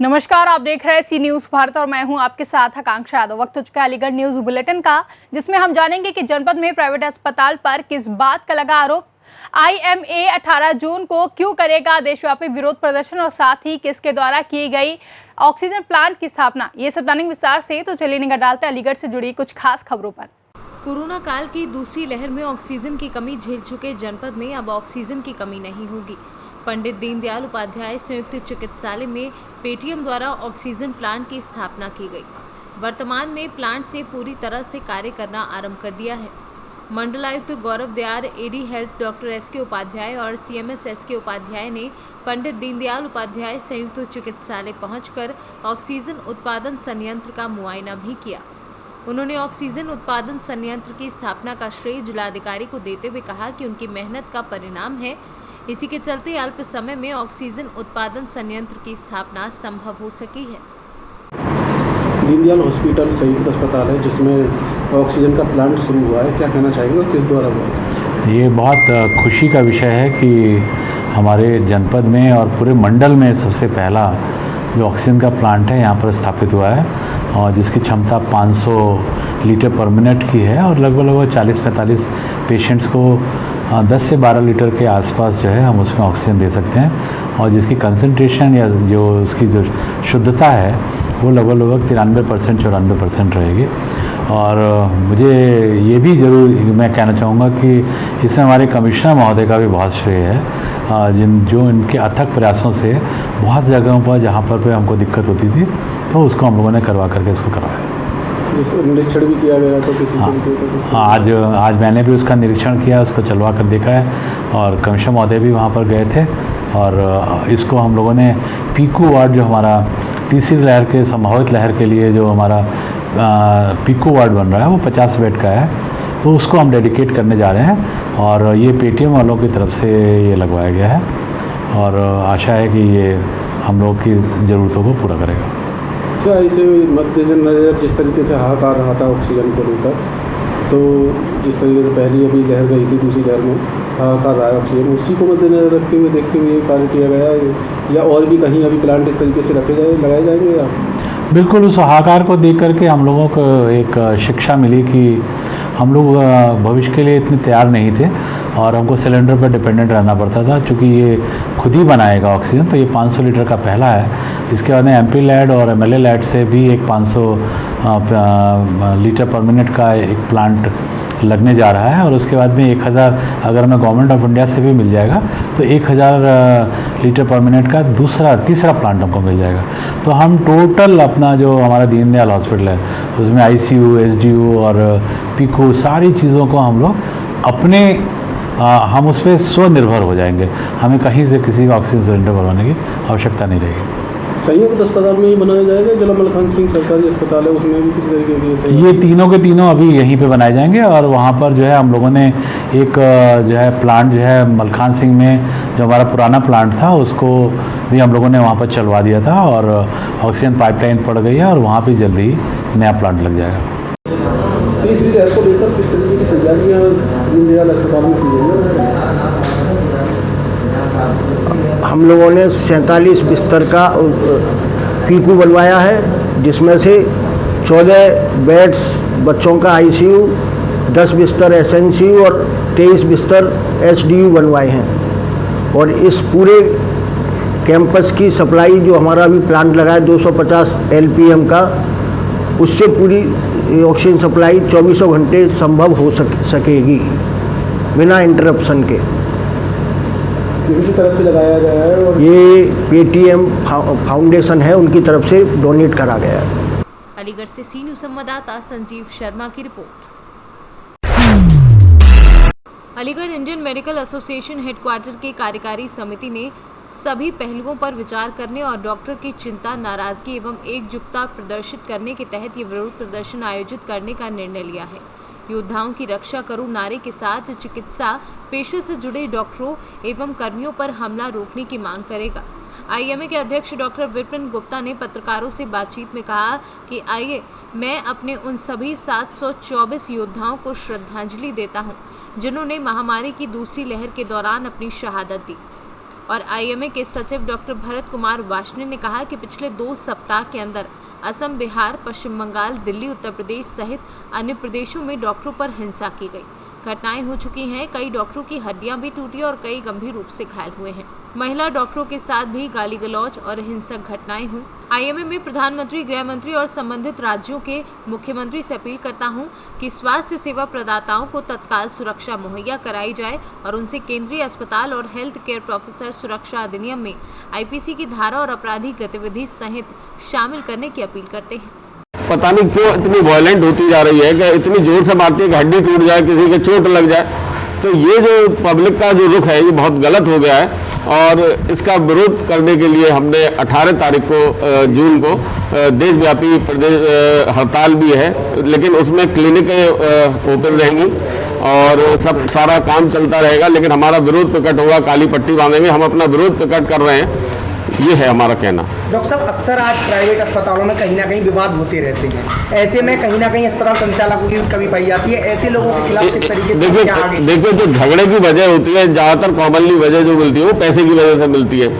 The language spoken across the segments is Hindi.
नमस्कार, आप देख रहे हैं सी न्यूज भारत और मैं हूं आपके साथ आकांक्षा यादव। वक्त हो चुका है अलीगढ़ न्यूज बुलेटिन का, जिसमें हम जानेंगे कि जनपद में प्राइवेट अस्पताल पर किस बात का लगा आरोप, IMA 18 जून को क्यों करेगा देशव्यापी विरोध प्रदर्शन और साथ ही किसके द्वारा की गई ऑक्सीजन प्लांट की स्थापना, ये सब जानेंगे विस्तार से। तो चलिए निगाह डालते हैं अलीगढ़ से जुड़ी कुछ खास खबरों पर। कोरोना काल की दूसरी लहर में ऑक्सीजन की कमी झेल चुके जनपद में अब ऑक्सीजन की कमी नहीं होगी। पंडित दीनदयाल उपाध्याय संयुक्त चिकित्सालय में पेटीएम द्वारा ऑक्सीजन प्लांट की स्थापना की गई। वर्तमान में प्लांट से पूरी तरह से कार्य करना आरंभ कर दिया है। मंडलायुक्त Gaurav Dayar, AD health doctor SK Upadhyay और CMS SK उपाध्याय ने पंडित दीनदयाल उपाध्याय संयुक्त चिकित्सालय पहुंचकर ऑक्सीजन उत्पादन संयंत्र का मुआयना भी किया। उन्होंने ऑक्सीजन उत्पादन संयंत्र की स्थापना का श्रेय जिलाधिकारी को देते हुए कहा कि उनकी मेहनत का परिणाम है। इसी के चलते अल्प समय में ऑक्सीजन उत्पादन संयंत्र की स्थापना संभव हो सकी है। दीनदयाल हॉस्पिटल संयुक्त अस्पताल है जिसमें ऑक्सीजन का प्लांट शुरू हुआ है, क्या कहना चाहेंगे और किस द्वारा हुआ? ये बहुत खुशी का विषय है कि हमारे जनपद में और पूरे मंडल में सबसे पहला जो ऑक्सीजन का प्लांट है यहाँ पर स्थापित हुआ है और जिसकी क्षमता 500 लीटर पर मिनट की है और लगभग 40-45 पेशेंट्स को 10 से 12 लीटर के आसपास जो है हम उसमें ऑक्सीजन दे सकते हैं और जिसकी कंसंट्रेशन या जो उसकी जो शुद्धता है वो लगभग 93% 94% रहेगी। और मुझे ये भी ज़रूर मैं कहना चाहूँगा कि इसमें हमारे कमिश्नर महोदय का भी बहुत श्रेय है, जो इनके अथक प्रयासों से बहुत जगहों पर जहाँ पर हमको दिक्कत होती थी तो उसको हम लोगों ने करवा करके इसको करवाया। निरीक्षण भी किया गया तो किसी तरीके का आज मैंने भी उसका निरीक्षण किया, उसको चलवा कर देखा है और कमिश्नर महोदय भी वहाँ पर गए थे और इसको हम लोगों ने पीकू वार्ड जो हमारा तीसरी लहर के संभावित लहर के लिए जो हमारा पीकू वार्ड बन रहा है वो 50 बेड का है, तो उसको हम डेडिकेट करने जा रहे हैं और ये पेटीएम वालों की तरफ से ये लगवाया गया है और आशा है कि ये हम लोग की ज़रूरतों को पूरा करेगा। क्या इसे मद्देनजर जिस तरीके से हाहाकार रहा था ऑक्सीजन को लेकर, तो जिस तरीके से पहली अभी लहर गई थी दूसरी लहर में हाहाकार रहा है ऑक्सीजन, उसी को मद्देनजर रखते हुए देखते हुए ये कार्य किया गया है या और भी कहीं अभी प्लांट इस तरीके से लगाए जाएंगे? या बिल्कुल उस हाहाकार को देख करके हम लोगों को एक शिक्षा मिली कि हम लोग भविष्य के लिए इतने तैयार नहीं थे और हमको सिलेंडर पर डिपेंडेंट रहना पड़ता था, क्योंकि ये खुद ही बनाएगा ऑक्सीजन। तो ये 500 लीटर का पहला है। इसके बाद में MP लैड और MLA लैड से भी एक 500 लीटर पर मिनट का एक प्लांट लगने जा रहा है और उसके बाद में 1000 अगर हमें गवर्नमेंट ऑफ इंडिया से भी मिल जाएगा तो 1000 लीटर पर मिनट का तीसरा प्लांट हमको मिल जाएगा। तो हम टोटल अपना जो हमारा दीनदयाल हॉस्पिटल है उसमें ICU, SDU और पीकू सारी चीज़ों को हम लोग अपने हम उस पर स्वनिर्भर हो जाएंगे। हमें कहीं से किसी का ऑक्सीजन सिलेंडर भरवाने की आवश्यकता नहीं रहेगी। संयुक्त अस्पताल में ही बनाया जाएगा, जिला मलखान सिंह सरकारी अस्पताल है उसमें भी किसी तरीके की ये तीनों के तीनों अभी यहीं पे बनाए जाएंगे और वहाँ पर जो है हम लोगों ने एक जो है प्लांट जो है मलखान सिंह में जो हमारा पुराना प्लांट था उसको भी हम लोगों ने वहाँ पर चलवा दिया था और ऑक्सीजन पाइपलाइन पड़ गई है और वहाँ पर जल्दी ही नया प्लांट लग जाएगा। तीसरी लहर को लेकर किस तरीके की तैयारियाँ दीनदयाल अस्पताल में की गई है? हम लोगों ने 47 बिस्तर का पीकू बनवाया है, जिसमें से 14 बेड्स बच्चों का ICU, 10 बिस्तर SNCU और 23 बिस्तर HDU बनवाए हैं। और इस पूरे कैंपस की सप्लाई जो हमारा अभी प्लांट लगा है 250 LPM का, उससे पूरी ऑक्सीजन सप्लाई 24 घंटे संभव हो सकेगी बिना इंटरप्शन के। किसी तरफ से लगाया गया है और ये पेटीएम फाउंडेशन है, उनकी तरफ से डोनेट करा गया है। अलीगढ़ से सी न्यूज संवाददाता संजीव शर्मा की report. Aligarh Indian medical association headquarter के कार्यकारी समिति ने सभी पहलुओं पर विचार करने और डॉक्टर की चिंता, नाराजगी एवं एकजुटता प्रदर्शित करने के तहत ये विरोध प्रदर्शन आयोजित करने का निर्णय लिया है। योद्धाओं की रक्षा करो नारे के साथ चिकित्सा पेशे से जुड़े डॉक्टरों एवं कर्मियों पर हमला रोकने की मांग करेगा। IMA के अध्यक्ष डॉक्टर विपिन गुप्ता ने पत्रकारों से बातचीत में कहा कि आइए मैं अपने उन सभी 724 योद्धाओं को श्रद्धांजलि देता हूं, जिन्होंने महामारी की दूसरी लहर के दौरान अपनी शहादत दी। और आईएमए के सचिव डॉक्टर भरत कुमार वार्ष्णेय ने कहा कि पिछले 2 सप्ताह के अंदर असम, बिहार, पश्चिम बंगाल, दिल्ली, उत्तर प्रदेश सहित अन्य प्रदेशों में डॉक्टरों पर हिंसा की गई। घटनाएं हो चुकी हैं, कई डॉक्टरों की हड्डियां भी टूटी और कई गंभीर रूप से घायल हुए हैं। महिला डॉक्टरों के साथ भी गाली गलौज और हिंसक घटनाएं हुई। आईएमए में प्रधानमंत्री, गृह मंत्री और संबंधित राज्यों के मुख्यमंत्री से अपील करता हूं कि स्वास्थ्य सेवा प्रदाताओं को तत्काल सुरक्षा मुहैया कराई जाए और उनसे केंद्रीय अस्पताल और हेल्थ केयर प्रोफेसर सुरक्षा अधिनियम में आईपीसी की धारा और आपराधिक गतिविधि सहित शामिल करने की अपील करते हैं। पता नहीं क्यों इतनी वायलेंट होती जा रही है कि इतनी जोर से मारती है कि हड्डी टूट जाए, किसी के चोट लग जाए। तो ये जो पब्लिक का जो रुख है ये बहुत गलत हो गया है और इसका विरोध करने के लिए हमने 18 तारीख को जून को देशव्यापी प्रदेश हड़ताल भी है, लेकिन उसमें क्लिनिकें ओपन रहेंगी और सब सारा काम चलता रहेगा, लेकिन हमारा विरोध प्रकट होगा, काली पट्टी बांधेंगे। हम अपना विरोध प्रकट कर रहे हैं, ये है हमारा कहना। डॉक्टर साहब, अक्सर आज प्राइवेट अस्पतालों में कहीं ना कहीं विवाद होते रहते हैं, ऐसे में कहीं ना कहीं अस्पताल संचालकों की कमी पाई जाती है। ऐसे लोगों के खिलाफ किस तरीके से देखिए जो झगड़े की वजह होती है, ज़्यादातर कॉमनली वजह जो मिलती है वो पैसे की वजह से मिलती है।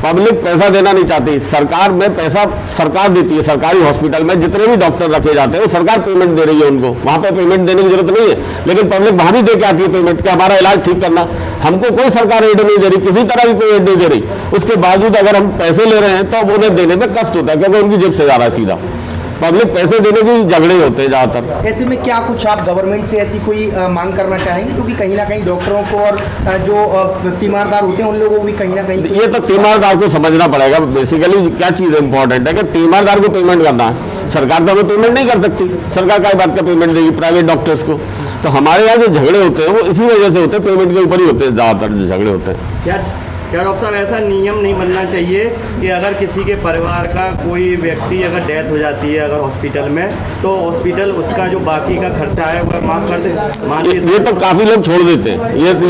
पब्लिक पैसा देना नहीं चाहती, सरकार में पैसा सरकार देती है। सरकारी हॉस्पिटल में जितने भी डॉक्टर रखे जाते हैं वो सरकार पेमेंट दे रही है उनको, वहाँ पे पेमेंट देने की जरूरत नहीं है, लेकिन पब्लिक वहाँ भी दे के आती है पेमेंट कि हमारा इलाज ठीक करना। हमको कोई सरकार एड नहीं दे रही, किसी तरह की कोई एड नहीं दे रही। उसके बावजूद अगर हम पैसे ले रहे हैं तो उन्हें देने में कष्ट होता है, क्योंकि उनकी जेब से जा रहा है सीधा। पब्लिक पैसे देने की झगड़े होते हैं ज़्यादातर। ऐसे में क्या कुछ आप गवर्नमेंट से ऐसी कोई मांग करना चाहेंगे, क्योंकि कहीं ना कहीं डॉक्टरों को और जो तीमारदार होते हैं उन लोगों को भी कहीं ना कहीं ये तो तीमारदार को समझना पड़ेगा। बेसिकली क्या चीज़ इंपॉर्टेंट है कि तीमारदार को पेमेंट करना है, सरकार तो हमें पेमेंट नहीं कर सकती। सरकार क्या बात का पेमेंट देगी प्राइवेट डॉक्टर्स को? तो हमारे यहाँ जो झगड़े होते हैं वो इसी वजह से होते हैं, पेमेंट के ऊपर ही होते हैं ज़्यादातर जो झगड़े होते हैं। क्या डॉक्टर साहब ऐसा नियम नहीं बनना चाहिए कि अगर किसी के परिवार का कोई व्यक्ति अगर डेथ हो जाती है अगर हॉस्पिटल में, तो हॉस्पिटल उसका जो बाकी का खर्चा है वह माफ कर दे? मान लीजिए ये तो काफ़ी लोग छोड़ देते हैं, ये तो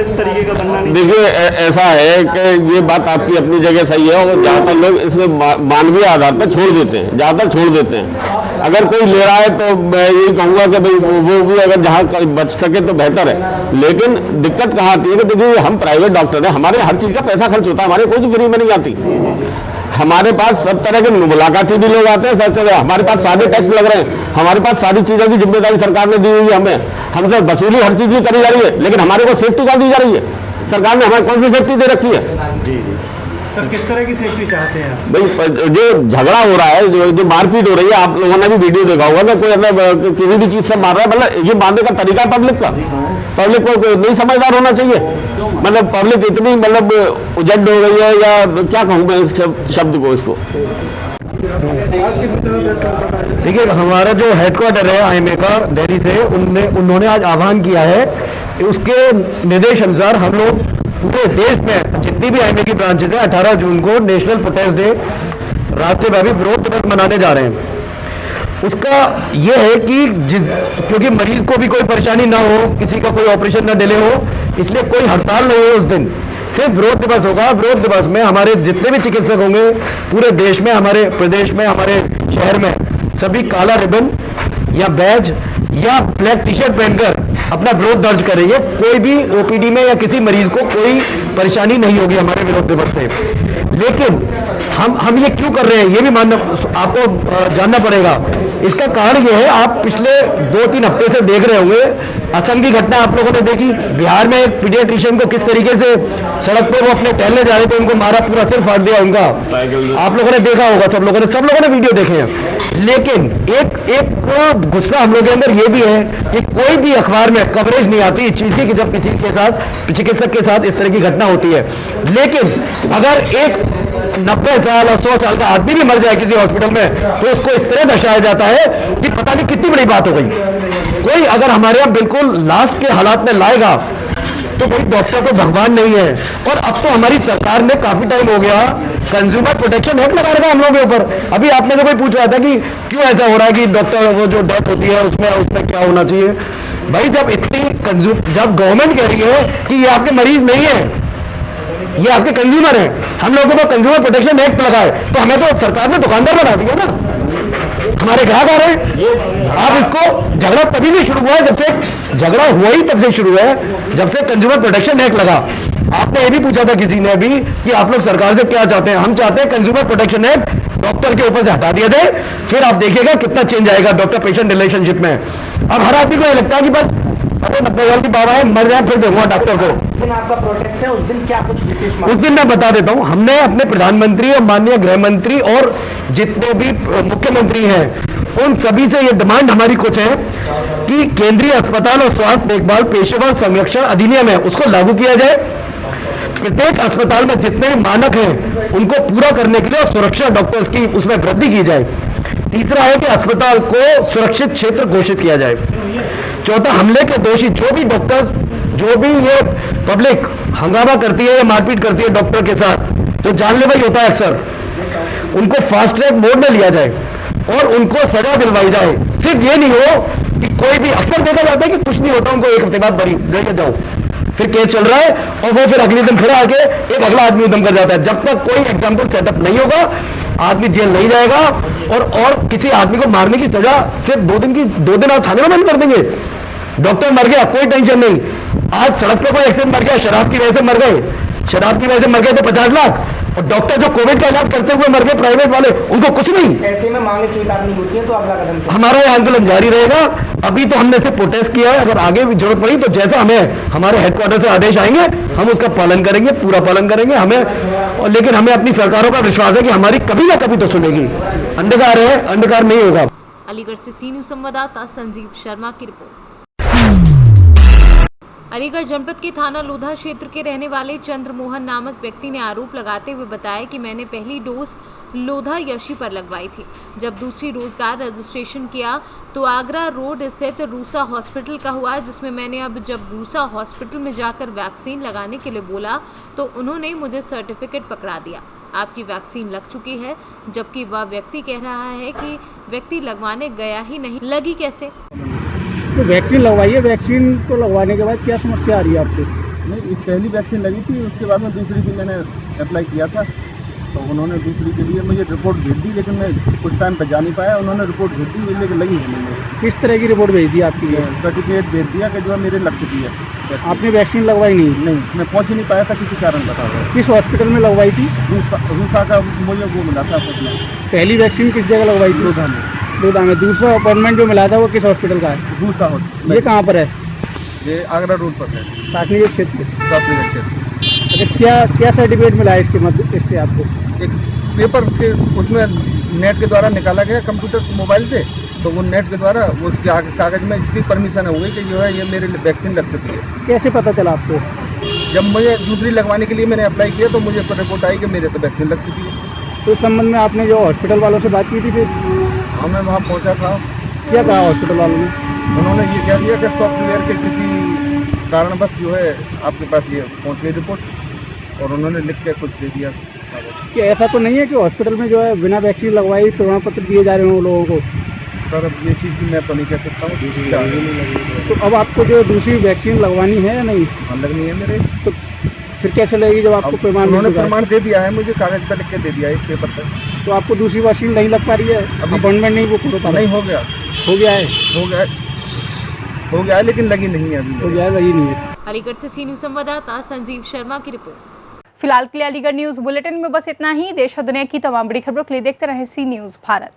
इस तरीके का बनना नहीं। देखिए ऐसा है कि ये बात आपकी अपनी जगह सही है और ज़्यादातर लोग इसमें मानवीय आधार पर छोड़ देते हैं, ज़्यादातर छोड़ देते हैं। अगर कोई ले रहा है तो मैं यही कहूँगा कि भाई वो भी अगर जहाँ बच सके तो बेहतर है। लेकिन दिक्कत कहाँ आती है कि देखिए हम प्राइवेट डॉक्टर हैं, हमारे हर चीज़ का पैसा खर्च होता है, हमारे कोई फ्री में नहीं आती। हमारे पास सब तरह के मुलाकाती भी लोग आते हैं, सब तरह हमारे पास सारे टैक्स लग रहे हैं, हमारे पास सारी चीज़ों की जिम्मेदारी सरकार ने दी हुई है हमें, हमसे वसूली हर चीज़ की करी जा रही है, लेकिन हमारे को सेफ्टी कहाँ दी जा रही है? सरकार ने हमें कौन सी सेफ्टी दे रखी है? सर किस तरह की सेफ्टी चाहते हैं भाई? जो झगड़ा हो रहा है, जो मारपीट हो रही है, आप लोगों ने भी वीडियो देखा होगा ना, कोई किसी भी चीज़ से मार रहा है, मतलब ये मारने का तरीका पब्लिक का, पब्लिक को नहीं समझदार होना चाहिए। मतलब पब्लिक इतनी मतलब उजड हो गई है, या क्या कहूँ मैं इस शब्द को, इसको देखिए हमारा जो हेडक्वार्टर है आईएमए का दिल्ली से, उन्होंने आज आह्वान किया है, उसके निर्देश अनुसार हम लोग पूरे देश में जितनी भी आईएमए की ब्रांचेज है 18 जून को नेशनल प्रोटेस्ट डे राष्ट्रव्यापी विरोध दिवस मनाने जा रहे हैं। उसका यह है कि क्योंकि मरीज को भी कोई परेशानी ना हो, किसी का कोई ऑपरेशन ना डिले हो, इसलिए कोई हड़ताल नहीं है उस दिन, सिर्फ विरोध दिवस होगा। विरोध दिवस में हमारे जितने भी चिकित्सक होंगे पूरे देश में, हमारे प्रदेश में, हमारे शहर में, सभी काला रिबन या बैज या ब्लैक टी शर्ट पहनकर अपना विरोध दर्ज करेंगे। कोई भी ओपीडी में या किसी मरीज को कोई परेशानी नहीं होगी हमारे विरोध दिवस से। लेकिन हम ये क्यों कर रहे हैं ये भी आपको जानना पड़ेगा। इसका कारण ये है, आप पिछले 2-3 हफ्ते से देख रहे होंगे, असम की घटना आप लोगों ने देखी, बिहार में एक पीडियाट्रिशियन को किस तरीके से सड़क पर वो अपने टहलने जा रहे थे, उनको मारा, पूरा सिर फाड़ दिया उनका, आप लोगों ने देखा होगा, सब लोगों ने वीडियो देखे हैं। लेकिन एक गुस्सा हम लोगों के अंदर ये भी है कि कोई भी अखबार में कवरेज नहीं आती इस चीज की कि जब किसी के साथ, चिकित्सक के साथ इस तरह की घटना होती है। लेकिन अगर एक 90 साल और 100 साल का आदमी भी मर जाए किसी हॉस्पिटल में, तो उसको इस तरह दर्शाया जाता है कि पता नहीं कितनी बड़ी बात हो गई। कोई अगर हमारे यहाँ बिल्कुल लास्ट के हालात में लाएगा तो कोई डॉक्टर तो भगवान नहीं है। और अब तो हमारी सरकार ने काफी टाइम हो गया कंज्यूमर प्रोटेक्शन एक्ट लगा रखा हम लोगों के ऊपर। अभी आपने तो कोई पूछ रहा था कि क्यों ऐसा हो रहा है कि डॉक्टर वो जो डेथ होती है उसमें क्या होना चाहिए। भाई जब गवर्नमेंट कह रही है कि ये आपके मरीज नहीं है, ये आपके कंज्यूमर हैं, हम लोगों को कंज्यूमर प्रोटेक्शन एक्ट लगा है, तो हमें तो सरकार ने दुकानदार बना दिया ना। हमारे ग्राहक आ रहे हैं। आप इसको झगड़ा तभी से शुरू हुआ है, जब से झगड़ा हुआ ही तब से शुरू है, जब से कंज्यूमर प्रोटेक्शन एक्ट लगा। आपने ये भी पूछा था किसी ने अभी कि आप लोग सरकार से क्या चाहते हैं। हम चाहते हैं कंज्यूमर प्रोटेक्शन एक्ट डॉक्टर के ऊपर से हटा दिया जाए, फिर आप देखिएगा कितना चेंज आएगा डॉक्टर पेशेंट रिलेशनशिप में। अब हर आदमी को ये लगता है कि बस अरे 90 साल की बाबा है, मर जाए फिर देखूंगा डॉक्टर को। जिस दिन आपका प्रोटेस्ट है उस दिन क्या कुछ विशेष उस दिन मैं बता देता हूं, हमने अपने प्रधानमंत्री और माननीय गृह मंत्री और जितने भी मुख्यमंत्री हैं उन सभी से ये डिमांड हमारी कुछ है कि केंद्रीय अस्पताल और स्वास्थ्य देखभाल पेशेवर संरक्षण अधिनियम है उसको लागू किया जाए। प्रत्येक अस्पताल में जितने भी मानक हैं उनको पूरा करने के लिए और सुरक्षा डॉक्टर्स की उसमें वृद्धि की जाए। तीसरा है कि अस्पताल को सुरक्षित क्षेत्र घोषित किया जाए। चौथा, हमले के दोषी जो भी डॉक्टर, जो भी ये पब्लिक हंगामा करती है या मारपीट करती है डॉक्टर के साथ, तो जानलेवा ही होता है अक्सर, उनको फास्ट ट्रैक मोड में लिया जाए और उनको सजा दिलवाई जाए। सिर्फ ये नहीं हो कि कोई भी, अक्सर देखा जाता है कि कुछ नहीं होता, उनको एक हफ्ते बाद बरी लेके जाओ, फिर केस चल रहा है और वो फिर अगले दिन फिर आके एक अगला आदमी उद्यम कर जाता है। जब तक कोई एग्जाम्पल सेटअप नहीं होगा आदमी जेल नहीं जाएगा। और किसी आदमी को मारने की सजा सिर्फ 2 दिन आप थाने में बंद कर देंगे। डॉक्टर मर गया कोई टेंशन नहीं, आज सड़क पे कोई एक्सीडेंट मर गया, शराब की वजह से मर गए, शराब की वजह से मर गए तो 50 लाख, और डॉक्टर जो कोविड का इलाज करते हुए मर गए प्राइवेट वाले, उनको कुछ नहीं। ऐसे में मांगे स्वीकार नहीं होती है तो अगला कदम क्या? हमारा ये आंदोलन जारी रहेगा। अभी तो हमने सिर्फ प्रोटेस्ट किया है, अगर आगे भी जरूरत पड़ी तो जैसा हमें हमारे हेडक्वार्टर से आदेश आएंगे हम उसका पालन करेंगे, पूरा पालन करेंगे हमें। और लेकिन हमें अपनी सरकारों का विश्वास है कि हमारी कभी ना कभी तो सुनेगी। अंधकार है, अंधकार नहीं होगा। अलीगढ़ से सी न्यूज़ संवाददाता संजीव शर्मा की रिपोर्ट। अलीगढ़ जनपद के थाना लोधा क्षेत्र के रहने वाले चंद्रमोहन नामक व्यक्ति ने आरोप लगाते हुए बताया कि मैंने पहली डोज लोधा यशी पर लगवाई थी। जब दूसरी डोज का रजिस्ट्रेशन किया तो आगरा रोड स्थित रूसा हॉस्पिटल का हुआ, जिसमें मैंने अब जब रूसा हॉस्पिटल में जाकर वैक्सीन लगाने के लिए बोला तो उन्होंने मुझे सर्टिफिकेट पकड़ा दिया, आपकी वैक्सीन लग चुकी है, जबकि वह व्यक्ति कह रहा है कि व्यक्ति लगवाने गया ही नहीं। लगी कैसे? तो वैक्सीन लगवाइए, वैक्सीन को लगवाने के बाद क्या समस्या आ रही है आपको? नहीं, पहली वैक्सीन लगी थी, उसके बाद में दूसरी भी मैंने अप्लाई किया था, तो उन्होंने दूसरी के लिए मुझे रिपोर्ट भेज दी, लेकिन मैं कुछ टाइम पर जा नहीं पाया। उन्होंने रिपोर्ट भेज दी लेकिन लगी है नहीं। किस तरह की रिपोर्ट भेज दी आपकी? सर्टिफिकेट भेज दिया कि जो है मेरे लग चुकी है। आपने वैक्सीन लगवाई नहीं? नहीं, मैं पहुँच ही नहीं पाया था, किसी कारण बता हुआ। किस हॉस्पिटल में लगवाई थी? रूसा का मुझे वो मिला था। पहली वैक्सीन किस जगह लगवाई थी? लोधा में। लोधा में। दूसरा अपॉइंटमेंट जो मिला था वो किस हॉस्पिटल का है? रूसा हॉस्पिटल। ये कहाँ पर है? ये आगरा रोड पर है, शासकीय क्षेत्र। शासकीय क्षेत्र। अच्छा, क्या सर्टिफिकेट मिला है इसके मतलब इससे आपको? एक पेपर के उसमें नेट के द्वारा निकाला गया कंप्यूटर से, मोबाइल से, तो वो नेट के द्वारा वो कागज में इसकी परमिशन हो गई कि जो है ये मेरे वैक्सीन लग चुकी है। कैसे पता चला आपको? जब मुझे दूसरी लगवाने के लिए मैंने अप्लाई किया तो मुझे रिपोर्ट आई कि मेरे तो वैक्सीन लग चुकी है। तो इस संबंध में आपने जो हॉस्पिटल वालों से बात की थी फिर? हाँ, मैं वहाँ पहुँचा था। क्या कहा हॉस्पिटल वालों ने? उन्होंने ये कह दिया कि सॉफ्टवेयर के किसी कारणवश जो है आपके पास ये पहुँच गई रिपोर्ट, और उन्होंने लिख के कुछ दे दिया। कि ऐसा तो नहीं है कि हॉस्पिटल में जो है बिना वैक्सीन लगवाई प्रमाण पत्र दिए जा रहे हों लोगों को? सर, अब ये चीज़ की मैं तो नहीं कह सकता हूँ। तो अब आपको जो दूसरी वैक्सीन लगवानी है या नहीं? हाँ, लगनी है मेरे। तो फिर कैसे लगेगी जब आपको प्रमाण? उन्होंने प्रमाण दे दिया है मुझे, कागज पर लिख के दे दिया है एक पेपर पर। तो आपको दूसरी वैक्सीन नहीं लग पा रही है? अभी अपॉइंटमेंट नहीं बुक हो पा रहा? नहीं, हो गया है लेकिन लगी नहीं है अभी। हो गया, लगी नहीं है। अलीगढ़ से सी न्यूज़ संवाददाता संजीव शर्मा की रिपोर्ट। फिलहाल के लिए अलीगढ़ न्यूज बुलेटिन में बस इतना ही। देश और दुनिया की तमाम बड़ी खबरों के लिए देखते रहें सी न्यूज भारत।